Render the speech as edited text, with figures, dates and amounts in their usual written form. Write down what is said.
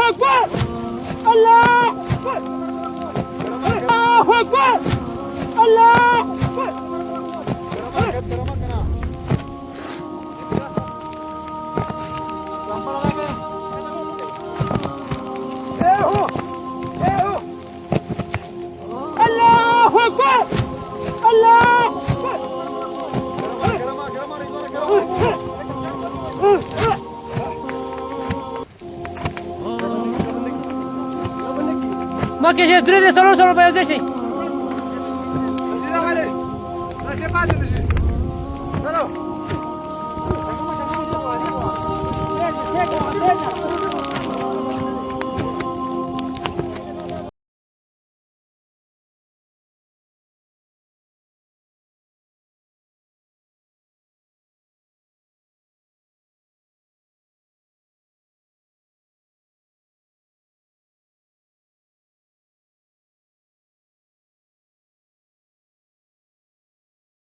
أكبر الله أكبر الله أكبر الله أكبر الله أكبر الله أكبر Ma che c'è dritto solo per te sì. Lascia fare così. No.